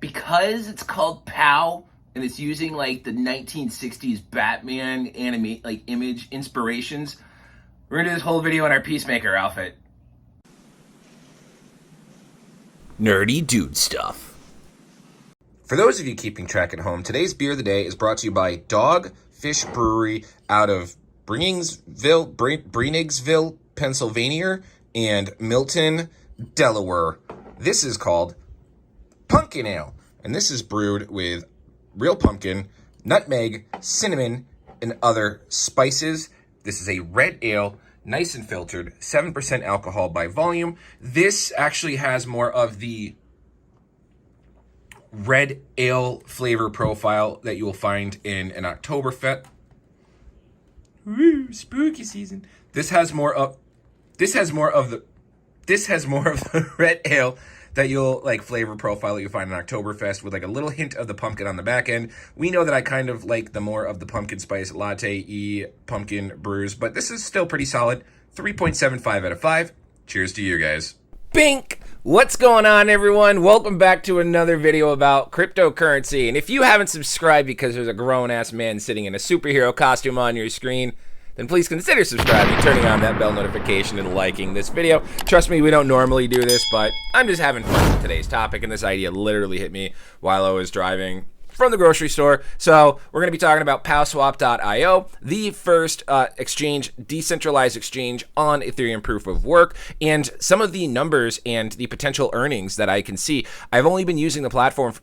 because it's called POW and it's using like the 1960s Batman image inspirations, we're gonna do this whole video in our Peacemaker outfit. Nerdy dude stuff. For those of you keeping track at home, today's beer of the day is brought to you by Dogfish Brewery out of Breenigsville, Pennsylvania, and Milton, Delaware. This is called Pumpkin Ale, and this is brewed with real pumpkin, nutmeg, cinnamon, and other spices. This is a red ale, nice and filtered, 7% alcohol by volume. This actually has more of the red ale flavor profile that you will find in an Oktoberfest. Woo, spooky season. This has more of the red ale that you'll like flavor profile that you'll find in Oktoberfest with like a little hint of the pumpkin on the back end. We know that I kind of like the more of the pumpkin spice latte-y pumpkin brews, but this is still pretty solid. 3.75 out of 5. Cheers to you guys. Bink! What's going on, everyone? Welcome back to another video about cryptocurrency. And if you haven't subscribed because there's a grown-ass man sitting in a superhero costume on your screen, then please consider subscribing, turning on that bell notification, and liking this video. Trust me, we don't normally do this, but I'm just having fun with today's topic, and this idea literally hit me while I was driving from the grocery store. So we're going to be talking about POWSWAP.io, the first decentralized exchange on Ethereum proof of work, and some of the numbers and the potential earnings that I can see. I've only been using the platform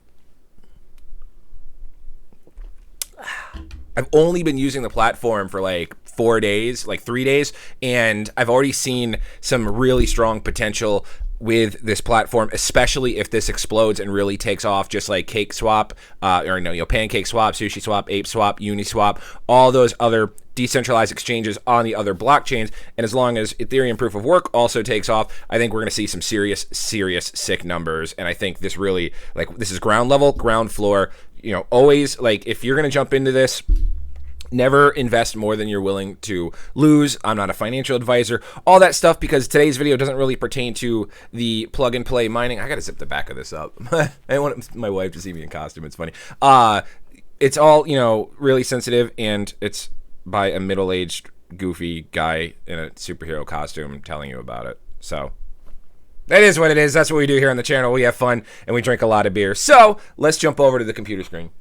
for like 4 days, like 3 days, and I've already seen some really strong potential with this platform, especially if this explodes and really takes off, just like PancakeSwap, PancakeSwap, SushiSwap, ApeSwap, Uniswap, all those other decentralized exchanges on the other blockchains. And as long as Ethereum proof of work also takes off, I think we're going to see some serious sick numbers. And I think this really, like, this is ground level, ground floor. You know, always, like, if you're going to jump into this, never invest more than you're willing to lose. I'm not a financial advisor, all that stuff, because today's video doesn't really pertain to the plug and play mining. I gotta zip the back of this up. I want my wife to see me in costume. It's funny. It's all, really sensitive, and it's by a middle-aged goofy guy in a superhero costume telling you about it. So that is what it is. That's what we do here on the channel. We have fun and we drink a lot of beer. So let's jump over to the computer screen.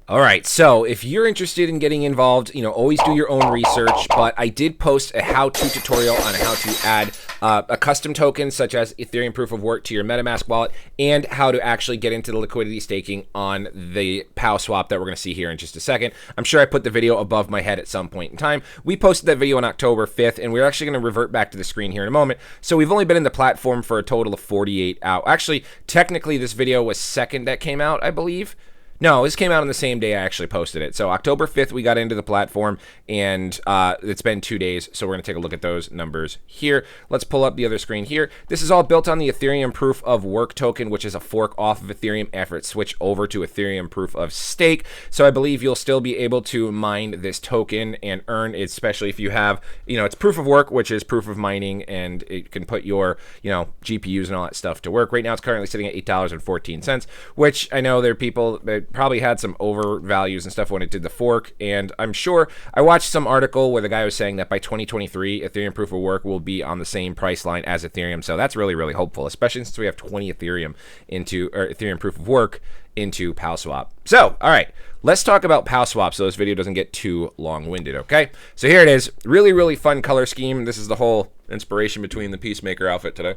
All right, so if you're interested in getting involved, always do your own research, but I did post a how-to tutorial on how to add a custom token such as Ethereum proof of work to your MetaMask wallet, and how to actually get into the liquidity staking on the POWSWAP that we're going to see here in just a second. I'm sure I put the video above my head at some point in time. We posted that video on October 5th, and we're actually going to revert back to the screen here in a moment. So we've only been in the platform for a total of 48 hours. Actually, technically, this video was second that came out, I believe. No, this came out on the same day I actually posted it. So October 5th, we got into the platform, and it's been 2 days. So we're going to take a look at those numbers here. Let's pull up the other screen here. This is all built on the Ethereum proof of work token, which is a fork off of Ethereum after it switched over to Ethereum proof of stake. So I believe you'll still be able to mine this token and earn it, especially if you have, it's proof of work, which is proof of mining, and it can put your, GPUs and all that stuff to work. Right now, it's currently sitting at $8.14, which I know there are people that probably had some overvalues and stuff when it did the fork, and I'm sure I watched some article where the guy was saying that by 2023 Ethereum proof of work will be on the same price line as Ethereum. So that's really, really hopeful, especially since we have 20 Ethereum proof of work into POWSWAP. So, all right, let's talk about POWSWAP so this video doesn't get too long-winded, okay? So here it is. Really, really fun color scheme. This is the whole inspiration between the Peacemaker outfit today.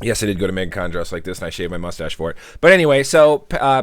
Yes, I did go to MegaCon dressed like this, and I shaved my mustache for it. But anyway, so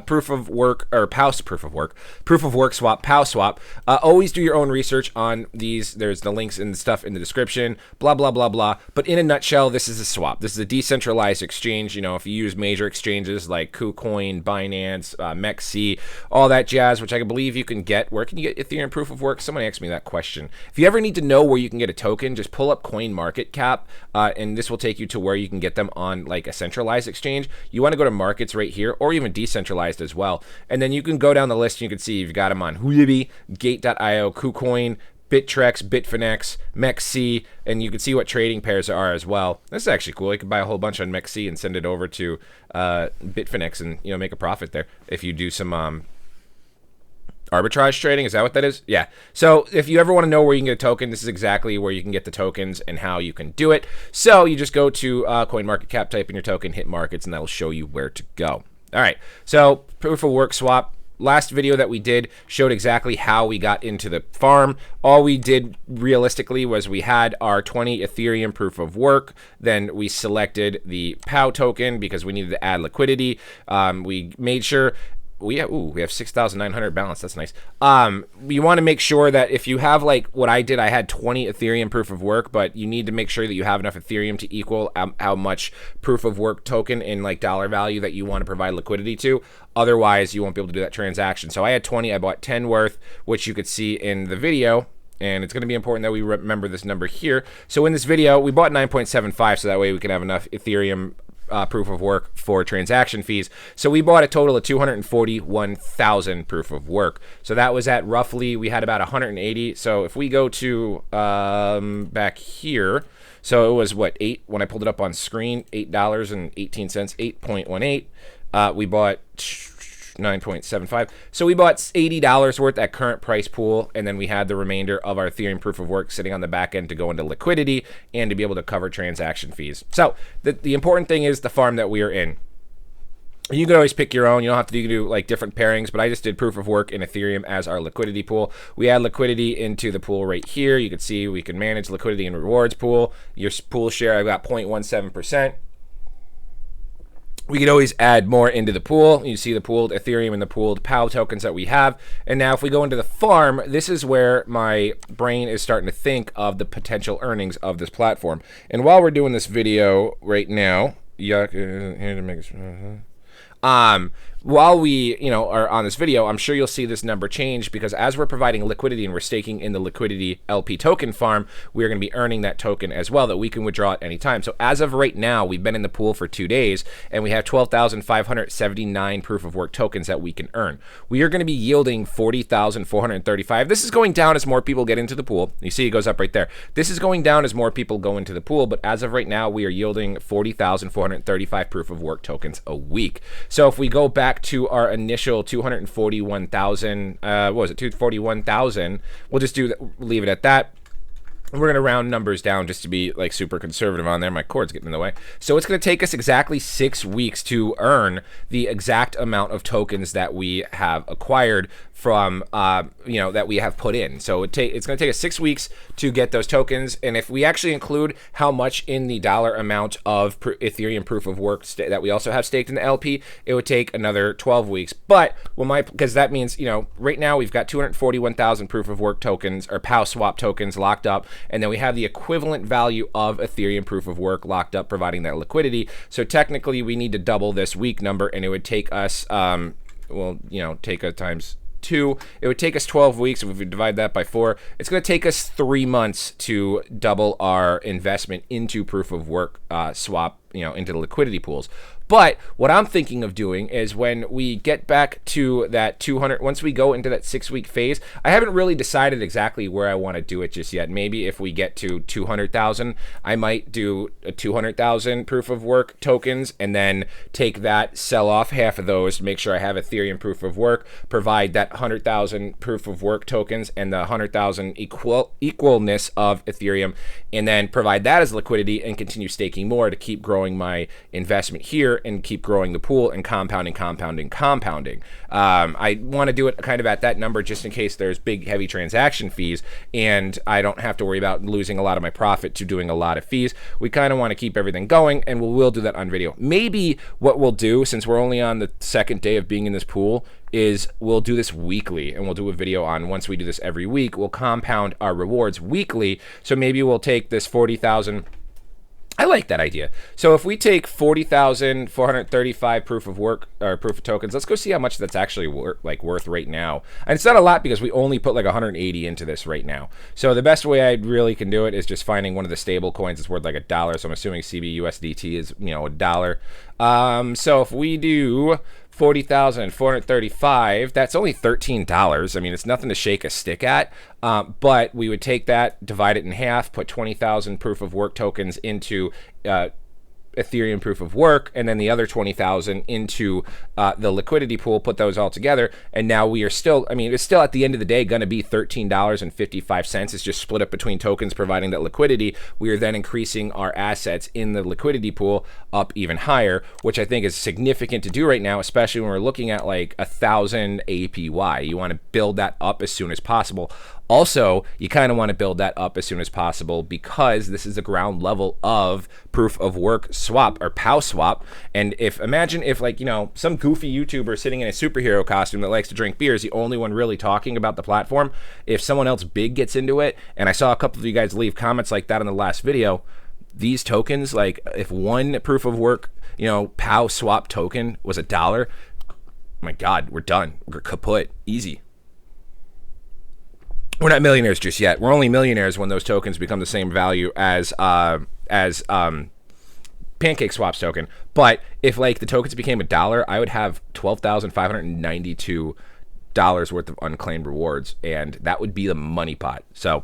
proof of work, or proof of work swap, POWSWAP. Always do your own research on these. There's the links and stuff in the description, blah, blah, blah, blah. But in a nutshell, this is a swap. This is a decentralized exchange. If you use major exchanges like KuCoin, Binance, MEXC, all that jazz, which I believe you can get. Where can you get Ethereum proof of work? Someone asked me that question. If you ever need to know where you can get a token, just pull up CoinMarketCap, and this will take you to where you can get them on like a centralized exchange. You want to go to markets right here, or even decentralized as well. And then you can go down the list and you can see you've got them on Huobi, Gate.io, KuCoin, Bittrex, Bitfinex, MEXC, and you can see what trading pairs there are as well. This is actually cool. You can buy a whole bunch on MEXC and send it over to Bitfinex and, you know, make a profit there if you do some arbitrage trading. Is that what that is? Yeah. So if you ever want to know where you can get a token, this is exactly where you can get the tokens and how you can do it. So you just go to CoinMarketCap, type in your token, hit markets, and that'll show you where to go. All right. So proof of work swap. Last video that we did showed exactly how we got into the farm. All we did realistically was we had our 20 Ethereum proof of work. Then we selected the POW token because we needed to add liquidity. We made sure we have 6,900 balance. That's nice. You want to make sure that if you have, like what I did, I had 20 Ethereum proof of work, but you need to make sure that you have enough Ethereum to equal how much proof of work token in like dollar value that you want to provide liquidity to. Otherwise, you won't be able to do that transaction. So I had 20. I bought 10 worth, which you could see in the video. And it's going to be important that we remember this number here. So in this video, we bought 9.75, so that way we can have enough Ethereum proof of work for transaction fees. So we bought a total of 241,000 proof of work. So that was at roughly, we had about 180. So if we go to back here, so it was what, when I pulled it up on screen, $8.18, 8.18. We bought 9.75. So we bought $80 worth at current price pool, and then we had the remainder of our Ethereum proof of work sitting on the back end to go into liquidity and to be able to cover transaction fees. So the important thing is the farm that we are in. You can always pick your own. You don't have to do like different pairings, but I just did proof of work in Ethereum as our liquidity pool. We add liquidity into the pool right here. You can see we can manage liquidity and rewards pool. Your pool share, I've got 0.17%. We could always add more into the pool. You see the pooled Ethereum and the pooled POW tokens that we have. And now if we go into the farm, this is where my brain is starting to think of the potential earnings of this platform. And while we're doing this video right now, while we, are on this video, I'm sure you'll see this number change because as we're providing liquidity and we're staking in the liquidity LP token farm, we're going to be earning that token as well that we can withdraw at any time. So as of right now, we've been in the pool for 2 days and we have 12,579 proof of work tokens that we can earn. We are going to be yielding 40,435. This is going down as more people get into the pool. You see it goes up right there. This is going down as more people go into the pool, but as of right now, we are yielding 40,435 proof of work tokens a week. So if we go back to our initial 241,000, what was it, 241,000, we'll just leave it at that. We're going to round numbers down just to be like super conservative on there. My cord's getting in the way. So it's going to take us exactly 6 weeks to earn the exact amount of tokens that we have acquired from, that we have put in. So it's going to take us 6 weeks to get those tokens. And if we actually include how much in the dollar amount of Ethereum proof of work that we also have staked in the LP, it would take another 12 weeks. But because that means, right now we've got 241,000 proof of work tokens or POWSWAP tokens locked up. And then we have the equivalent value of Ethereum proof of work locked up, providing that liquidity. So technically, we need to double this week number, and it would take us, take a times 2. It would take us 12 weeks. If we divide that by 4, it's going to take us 3 months to double our investment into proof of work swap, into the liquidity pools. But what I'm thinking of doing is when we get back to that 200, once we go into that 6-week phase, I haven't really decided exactly where I want to do it just yet. Maybe if we get to 200,000, I might do a 200,000 proof of work tokens and then take that, sell off half of those to make sure I have Ethereum proof of work, provide that 100,000 proof of work tokens and the 100,000 equalness of Ethereum, and then provide that as liquidity and continue staking more to keep growing my investment here and keep growing the pool and compounding. I want to do it kind of at that number just in case there's big, heavy transaction fees and I don't have to worry about losing a lot of my profit to doing a lot of fees. We kind of want to keep everything going, and we'll do that on video. Maybe what we'll do, since we're only on the 2nd day of being in this pool, is we'll do this weekly, and we'll do a video on once we do this every week, we'll compound our rewards weekly. So maybe we'll take this 40,000. I like that idea. So if we take 40,435 proof of work or proof of tokens, let's go see how much that's actually worth right now. And it's not a lot because we only put like 180 into this right now. So the best way I really can do it is just finding one of the stable coins that's worth like $1. So I'm assuming CBUSDT is $1. So if we do 40,435. That's only $13. I mean, it's nothing to shake a stick at. But we would take that, divide it in half, put 20,000 proof of work tokens into Ethereum proof of work, and then the other 20,000 into the liquidity pool, put those all together, and now we are still, I mean, it's still at the end of the day going to be $13.55. It's just split up between tokens providing that liquidity. We are then increasing our assets in the liquidity pool up even higher, which I think is significant to do right now, especially when we're looking at like 1,000 APY. You want to build that up as soon as possible. Also, you kind of want to build that up as soon as possible because this is the ground level of proof of work swap or POWSWAP. And imagine if, like, you know, some goofy YouTuber sitting in a superhero costume that likes to drink beer is the only one really talking about the platform. If someone else big gets into it, and I saw a couple of you guys leave comments like that in the last video, these tokens, like if one proof of work, you know, POWSWAP token was $1, oh my God, we're done. We're kaput. Easy. We're not millionaires just yet. We're only millionaires when those tokens become the same value as PancakeSwap's token. But if like the tokens became $1, I would have $12,592 worth of unclaimed rewards, and that would be the money pot. So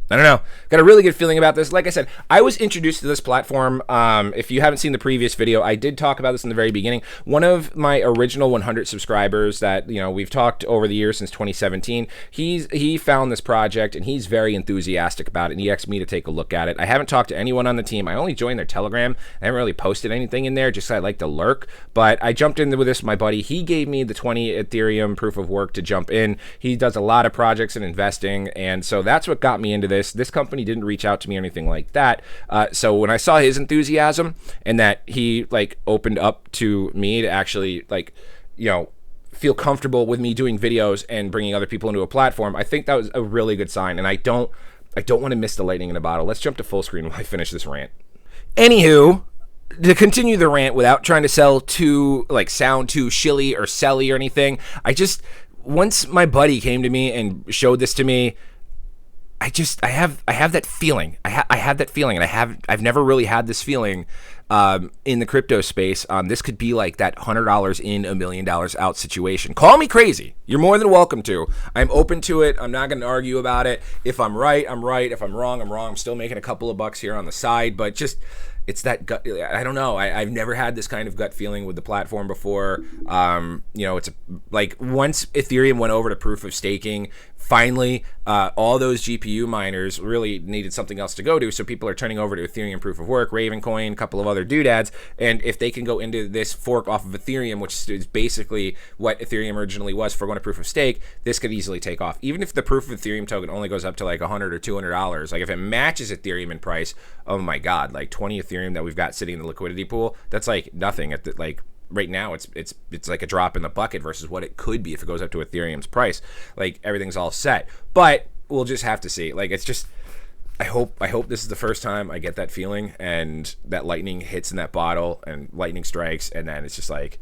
I don't know. Got a really good feeling about this. Like I said, I was introduced to this platform. If you haven't seen the previous video, I did talk about this in the very beginning. One of my original 100 subscribers that, you know, we've talked over the years since 2017, he found this project and he's very enthusiastic about it, and he asked me to take a look at it. I haven't talked to anyone on the team. I only joined their Telegram. I haven't really posted anything in there, just I like to lurk. But I jumped in with this with my buddy. He gave me the 20 Ethereum proof of work to jump in. He does a lot of projects and investing, and so that's what got me into this. This company didn't reach out to me or anything like that. So when I saw his enthusiasm and that he like opened up to me to actually, like, you know, feel comfortable with me doing videos and bringing other people into a platform, I think that was a really good sign. And I don't want to miss the lightning in a bottle. Let's jump to full screen while I finish this rant. Anywho, to continue the rant without trying to sound too shilly or selly or anything, once my buddy came to me and showed this to me, I have that feeling. I have that feeling, and I've never really had this feeling in the crypto space. This could be like that $100 in, $1 million out situation. Call me crazy. You're more than welcome to. I'm open to it. I'm not going to argue about it. If I'm right, I'm right. If I'm wrong, I'm wrong. I'm still making a couple of bucks here on the side, but just, it's that gut. I don't know. I've never had this kind of gut feeling with the platform before. You know, it's like once Ethereum went over to proof of staking, finally, all those GPU miners really needed something else to go to. So people are turning over to Ethereum proof of work, Ravencoin, a couple of other doodads. And if they can go into this fork off of Ethereum, which is basically what Ethereum originally was for going to proof of stake, this could easily take off. Even if the proof of Ethereum token only goes up to like $100 or $200, like if it matches Ethereum in price, oh my God, like 20 Ethereum that we've got sitting in the liquidity pool, that's like nothing at the, like right now it's like a drop in the bucket versus what it could be if it goes up to Ethereum's price. Like everything's all set, but we'll just have to see. Like it's just, I hope this is the first time I get that feeling and that lightning hits in that bottle and lightning strikes, and then it's just like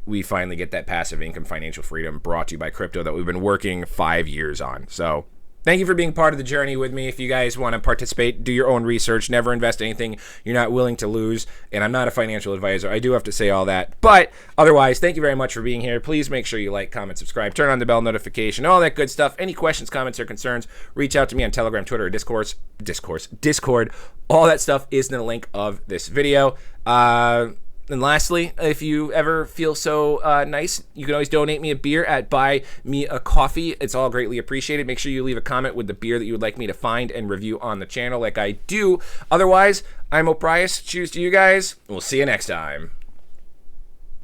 we finally get that passive income financial freedom brought to you by crypto that we've been working 5 years on. So thank you for being part of the journey with me. If you guys want to participate, do your own research. Never invest anything you're not willing to lose. And I'm not a financial advisor. I do have to say all that. But otherwise, thank you very much for being here. Please make sure you like, comment, subscribe, turn on the bell notification, all that good stuff. Any questions, comments, or concerns, reach out to me on Telegram, Twitter, or Discord. All that stuff is in the link of this video. And lastly, if you ever feel so nice, you can always donate me a beer at Buy Me a Coffee. It's all greatly appreciated. Make sure you leave a comment with the beer that you would like me to find and review on the channel like I do. Otherwise, I'm Oprius. Cheers to you guys. We'll see you next time.